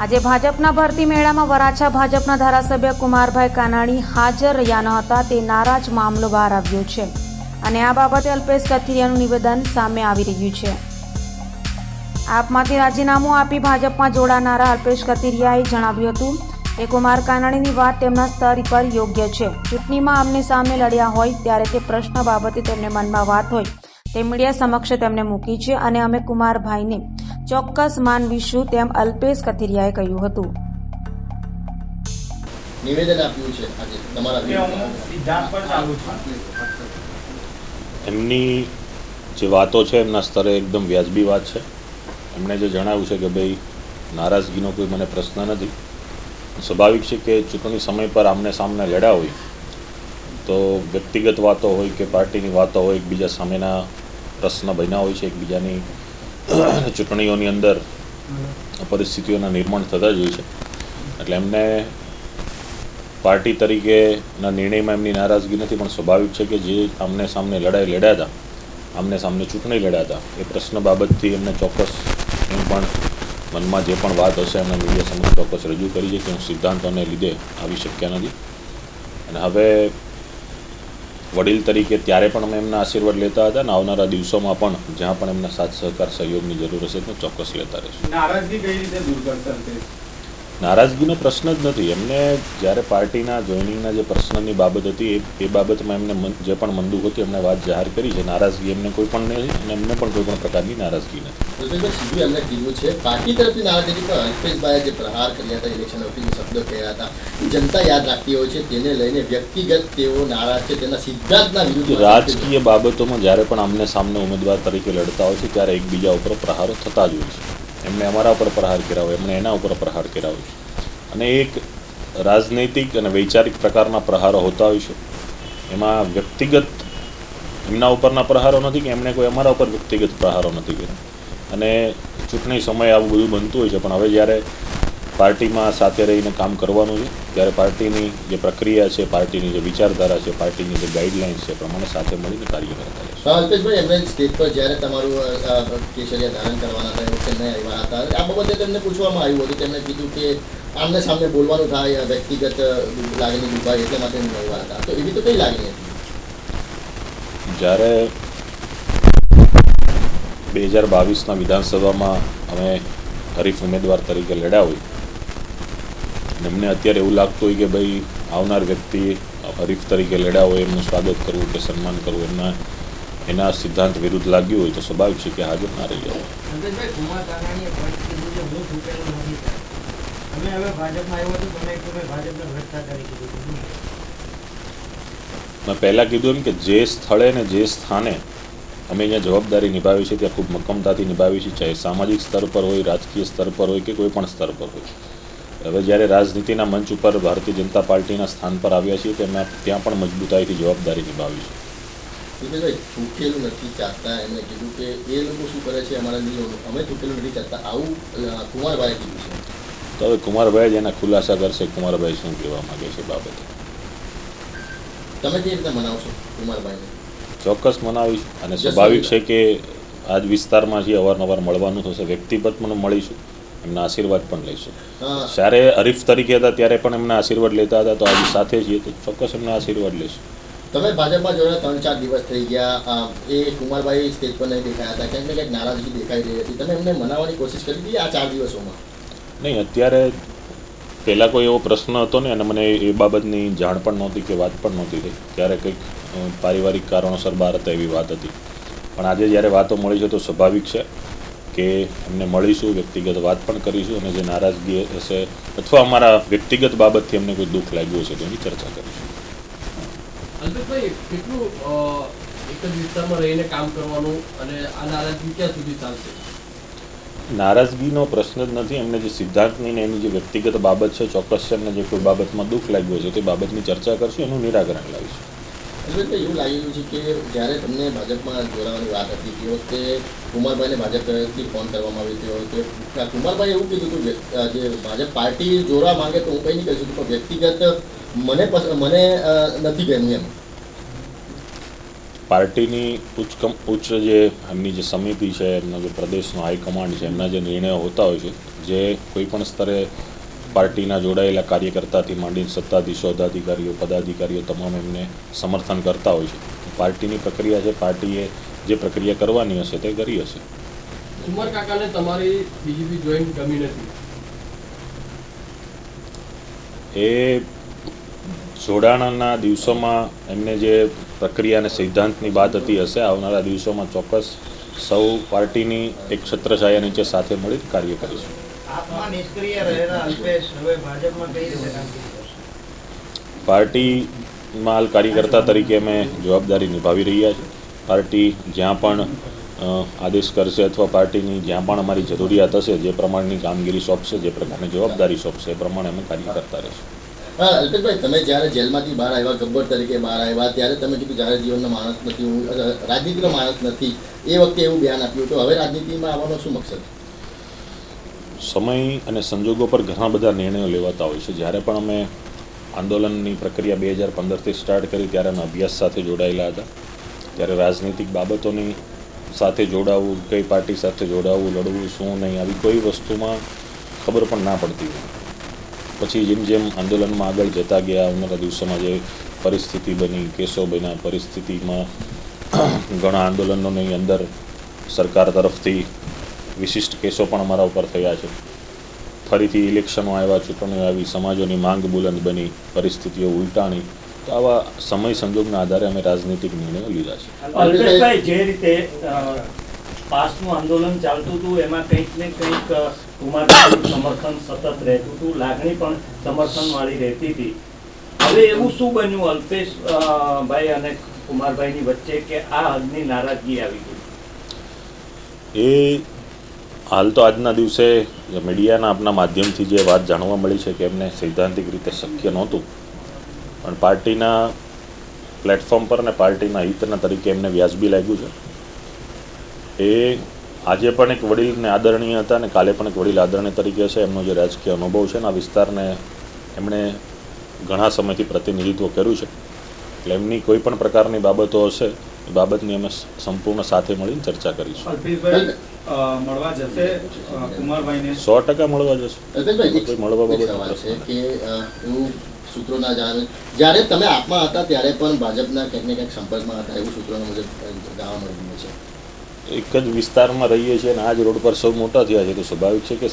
આજે ભાજપના ભરતી મેળામાં વરાછા ભાજપના ધારાસભ્ય કુમારભાઈ કાનાણી હાજર રહ્યા ન હતા તે નારાજ મામલો બહાર આવ્યો છે અને આ બાબતે અલ્પેશ કથિરિયાનું નિવેદન સામે આવી રહ્યું છે। આપમાંથી રાજીનામું આપી ભાજપમાં જોડાનારા અલ્પેશ કથિરિયાએ જણાવ્યું હતું કે કુમાર કાનાણીની વાત તેમના સ્તર પર યોગ્ય છે। ચૂંટણીમાં આમને સામે લડ્યા હોય ત્યારે તે પ્રશ્ન બાબતે તેમને મનમાં વાત હોય તે મીડિયા સમક્ષ તેમને મૂકી છે અને અમે કુમારભાઈને ચોક્કસ માનવીશું તેમ અલ્પેશ કથિરિયાએ કહ્યું હતું। નિવેદન આપ્યું છે આજે તમારા એમની જે વાતો છે એમના સ્તરે એકદમ વ્યાજબી વાત છે। એમણે જે જણાવ્યું છે કે ભાઈ નારાજગીનો કોઈ મને પ્રશ્ન નથી, સ્વાભાવિક છે કે ચૂંટણી સમય પર આમને સામને લડ્યા હોય તો વ્યક્તિગત વાતો હોય કે પાર્ટીની વાતો હોય એકબીજા સામેના પ્રશ્ન બન્યા હોય છે, એકબીજાની ચૂંટણીઓની અંદર પરિસ્થિતિઓના નિર્માણ થતા જ હોય છે। એટલે એમને પાર્ટી તરીકેના નિર્ણયમાં એમની નારાજગી નથી, પણ સ્વાભાવિક છે કે જે આમને સામને લડાઈ લડ્યા હતા, આમને સામને ચૂંટણી લડ્યા હતા એ પ્રશ્ન બાબતથી એમને ચોક્કસ એમ પણ મનમાં જે પણ વાત હશે એમને મીડિયા સમક્ષ ચોક્કસ રજૂ કરી છે કે હું સિદ્ધાંતોને લીધે આવી શક્યા નથી અને હવે વડીલ તરીકે ત્યારે પણ અમે એમના આશીર્વાદ લેતા હતા અને આવનારા દિવસોમાં પણ જ્યાં પણ એમના સાથ સહકાર સહયોગની જરૂર હશે તો ચોક્કસ લેતા રહીશું। નારાજગી કઈ રીતે દૂર કરશે? નારાજગીનો પ્રશ્ન જ નથી। એમને જ્યારે પાર્ટીના જોઈનિંગના જે પ્રશ્નની બાબત હતી એ બાબતમાં એમને જે પણ મંદુક હતી એમને વાત જાહેર કરી છે। નારાજગી એમને કોઈ પણ નથી અને એમને પણ કોઈ પણ પ્રકારની નારાજગી નથી। સીધું એમને કીધું છે પાર્ટી તરફથી નારાજગી પણ અલ્પેશભાઈએ જે પ્રહાર કર્યા હતા ઇલેક્શન વખતે શબ્દો કહ્યા હતા એ જનતા યાદ રાખતી હોય છે, તેને લઈને વ્યક્તિગત તેઓ નારાજ છે, તેના સિદ્ધાંતના વિરુદ્ધ રાજકીય બાબતોમાં જ્યારે પણ આમને સામને ઉમેદવાર તરીકે લડતા હોય છે ત્યારે એકબીજા ઉપર પ્રહારો થતા જ હોય છે। એમણે અમારા ઉપર પ્રહાર કર્યા હોય, એમણે એના ઉપર પ્રહાર કર્યા હોય છે અને એક રાજનૈતિક અને વૈચારિક પ્રકારના પ્રહારો હોતા હોય છે। એમાં વ્યક્તિગત એમના ઉપરના પ્રહારો નથી કે એમણે કોઈ અમારા ઉપર વ્યક્તિગત પ્રહારો નથી કર્યા અને ચૂંટણી સમયે આવું બધું બનતું હોય છે, પણ હવે જ્યારે પાર્ટીમાં સાથે રહીને કામ કરવાનું છે ત્યારે પાર્ટીની જે પ્રક્રિયા છે, પાર્ટીની જે વિચારધારા છે, પાર્ટીની જે ગાઈડલાઇન્સ છે પ્રમાણે સાથે મળીને કાર્ય કરતા રહેશે। અલ્પેશભાઈ એમને સ્ટેજ પર જ્યારે તમારું કેસરિયા ધારણ કરવાના હતા એ વખતે નહીં આવ્યા હતા, આ બાબતે તેમને પૂછવામાં આવ્યું હતું, તેમણે કીધું કે આમને સામને બોલવાનું થાય, વ્યક્તિગત લાગણી દુભાઈ એટલા માટે નહીં આવ્યા હતા, તો એવી તો કઈ લાગણી હતી? જ્યારે 2022ના વિધાનસભામાં અમે હરીફ ઉમેદવાર તરીકે લડ્યા હોય અને એમને અત્યારે એવું લાગતું હોય કે ભાઈ આવનાર વ્યક્તિ હરીફ તરીકે લડ્યા હોય એમનું સ્વાગત કરવું કે સન્માન કરવું એના સિદ્ધાંત વિરુદ્ધ લાગ્યું હોય તો સ્વાભાવિક છે કે હાજર ના રહી જાય। મેં પહેલાં કીધું એમ કે જે સ્થળે ને જે સ્થાને અમે અહીંયા જવાબદારી નિભાવી છે ત્યાં ખૂબ મક્કમતાથી નિભાવી છે, ચાહે સામાજિક સ્તર પર હોય, રાજકીય સ્તર પર હોય કે કોઈ પણ સ્તર પર હોય। હવે જ્યારે રાજનીતિના મંચ ઉપર ભારતીય જનતા પાર્ટીના સ્થાન પર આવ્યા છીએ ત્યાં પણ મજબૂતાઈથી જવાબદારી નિભાવી છે। ચૂકેલું નથી ચાહતા, એમણે કીધું કે એ લોકો શું કરે છે અમારા નિયમો, અમે ચૂકેલું નથી ચાહતા, આવું કુમારભાઈએ કીધું છે। તો હવે કુમારભાઈ જ એના ખુલાસા કરશે કુમારભાઈ શું કહેવા માગે છે બાબતે। તમે કેવી રીતે મનાવશો કુમારભાઈને? ચોક્કસ મનાવીશ અને સ્વાભાવિક છે કે આજ વિસ્તારમાં જે અવારનવાર મળવાનું થશે, વ્યક્તિગત પણ મળીશું, એમના આશીર્વાદ પણ લઈશું। જ્યારે હરીફ તરીકે હતા ત્યારે પણ એમના આશીર્વાદ લેતા હતા, તો આજે સાથે છીએ તો ચોક્કસ એમના આશીર્વાદ લઈશું। તમે ભાજપમાં જોડે 3-4 દિવસ થઈ ગયા, એ કુમારભાઈ સ્ટેજ પર નહીં દેખાયા હતા, ક્યાંક ને ક્યાંક નારાજગી દેખાઈ રહી હતી, તમે એમને મનાવવાની કોશિશ કરી હતી આ 4 દિવસોમાં? નહીં, અત્યારે પહેલાં કોઈ એવો પ્રશ્ન હતો ને અને મને એ બાબતની જાણ પણ નહોતી કે વાત પણ નહોતી થઈ, ત્યારે કંઈક પારિવારિક કારણોસર બહાર હતા એવી વાત હતી, પણ આજે જ્યારે વાતો મળી છે તો સ્વાભાવિક છે કે એમને મળીશું, વ્યક્તિગત વાત પણ કરીશું અને જે નારાજગી હશે અથવા અમારા વ્યક્તિગત બાબતથી એમને કોઈ દુઃખ લાગ્યું હશે તો એની ચર્ચા કરીશું। અલ્પેશભાઈ, કેટલું એક જ વિસ્તારમાં રહીને કામ કરવાનું અને આ નારાજગી ક્યાં સુધી ચાલશે? નારાજગીનો પ્રશ્ન જ નથી, એમને જે સિદ્ધાંતની ને એની જે વ્યક્તિગત બાબત છે ચોક્કસ છે, એમને જે કોઈ બાબતમાં દુઃખ લાગ્યું છે તે બાબતની ચર્ચા કરશું, એનું નિરાકરણ લાવીશું। એવું લાગેલું છે કે જ્યારે તમને ભાજપમાં જોડાવાની વાત હતી તે વખતે કુમારભાઈને ભાજપ તરફથી ફોન કરવામાં આવ્યો હતો, કુમારભાઈ એવું કીધું હતું જે ભાજપ પાર્ટી જોડવા માંગે તો હું કંઈ નહીં કહી શકું, પણ વ્યક્તિગત મને નથી ગમ્યું એમ। પાર્ટીની ઉચ્ચ જે એમની જે સમિતિ છે, એમનો જે પ્રદેશનો હાઈકમાન્ડ છે, એમના જે નિર્ણયો હોતા હોય છે, જે કોઈ પણ સ્તરે પાર્ટીના જોડાયેલા કાર્યકર્તાથી માંડીને સત્તાધીશો, હોદ્દાધિકારીઓ, પદાધિકારીઓ તમામ એમને સમર્થન કરતા હોય છે. પાર્ટીની પ્રક્રિયા છે, પાર્ટીએ જે પ્રક્રિયા કરવાની હશે તે કરી હશે. કુમાર કાકાને તમારી બીજેપી જોઈન ગમી નથી? એ જોડાણના દિવસોમાં એમને જે પ્રક્રિયા અને સિદ્ધાંતની વાત હતી હશે, આવનારા દિવસોમાં ચોક્કસ સૌ પાર્ટીની એક છત્રછાયા નીચે સાથે મળી કાર્ય કરીશું. આપમાં નિષ્ક્રિય રહેલા અલ્પેશ હવે ભાજપમાં કઈ રીતે કામગીરી કરશે? પાર્ટીમાં હાલ કાર્યકર્તા તરીકે અમે જવાબદારી નિભાવી રહ્યા છીએ. પાર્ટી જ્યાં પણ આદેશ કરશે અથવા પાર્ટીની જ્યાં પણ અમારી જરૂરિયાત હશે, જે પ્રમાણની કામગીરી સોંપશે, જે પ્રકારની જવાબદારી સોંપશે, એ પ્રમાણે અમે કાર્ય કરતા રહીશું. હા અલ્પેશભાઈ, તમે જ્યારે જેલમાંથી બહાર આવ્યા, ગબ્બર તરીકે બહાર આવ્યા, ત્યારે તમે કીધું જ્યારે જીવનનો માણસ નથી, હું રાજનીતિનો માણસ નથી, એ વખતે એવું બયાન આપ્યું. તો હવે રાજનીતિમાં આવવાનો શું મકસદ? સમય અને સંજોગો પર ઘણા બધા નિર્ણયો લેવાતા હોય છે. જ્યારે પણ અમે આંદોલનની પ્રક્રિયા 2015થી સ્ટાર્ટ કરી ત્યારે અમે અભ્યાસ સાથે જોડાયેલા હતા. ત્યારે રાજનીતિક બાબતોની સાથે જોડાવું, કઈ પાર્ટી સાથે જોડાવું, લડવું, શું નહીં, આવી કોઈ વસ્તુમાં ખબર પણ ના પડતી હોય. પછી જેમ જેમ આંદોલનમાં આગળ જતા ગયા, આવનારા દિવસોમાં જે પરિસ્થિતિ બની, કેસો બન્યા, પરિસ્થિતિમાં ઘણા આંદોલનોની અંદર સરકાર તરફથી વિશિષ્ટ કેસો પણ અમારા ઉપર થયા છે. ફરીથી ઇલેક્શનો આવ્યા, ચૂંટણીઓ આવી, સમાજોની માંગ બુલંદ બની, પરિસ્થિતિઓ ઉલટાણી. તો આવા સમય સંજોગના આધારે અમે રાજનીતિક નિર્ણયો લીધા છે. અલ્પેશભાઈ, જે રીતે પાસનું આંદોલન ચાલતું હતું એમાં કંઈક ને કંઈક કુમારભાઈનું સમર્થન સતત રહેતું હતું, લાગણી પણ સમર્થનવાળી રહેતી હતી. હવે એવું શું બન્યું અલ્પેશભાઈ અને કુમારભાઈની વચ્ચે કે આ હદની નારાજગી આવી ગઈ? એ હાલ તો આજના દિવસે મીડિયાના આપના માધ્યમથી જે વાત જાણવા મળી છે કે એમને સૈદ્ધાંતિક રીતે શક્ય નહોતું, પણ પાર્ટીના પ્લેટફોર્મ પર અને પાર્ટીના હિતના તરીકે એમને વ્યાજબી લાગ્યું છે. એ આજે પણ એક વડીલને આદરણીય હતા અને કાલે પણ એક વડીલ આદરણીય તરીકે છે. એમનો જે રાજકીય અનુભવ છે ને આ વિસ્તારને એમણે ઘણા સમયથી પ્રતિનિધિત્વ કર્યું છે. એટલે એમની કોઈ પણ પ્રકારની બાબતો હશે એ બાબતની અમે સંપૂર્ણ સાથે મળીને ચર્ચા કરીશું. મળવા જશે કુમારભાઈને? 100% મળવા જશે. અલ્પેશભાઈ, કોઈ મળવા એક બાબત સવાલ છે કે એવું સૂત્રોના જણાવે, જ્યારે તમે આપમાં હતા ત્યારે પણ ભાજપના ક્યાંક ને ક્યાંક સંપર્કમાં હતા, એવું સૂત્રોના મુજબ જાણવા મળી રહ્યું છે. એક જ વિસ્તારમાં રહીએ છીએ અને આ જ રોડ પર સૌ મોટા થયા છે, તો સ્વાભાવિક છે કે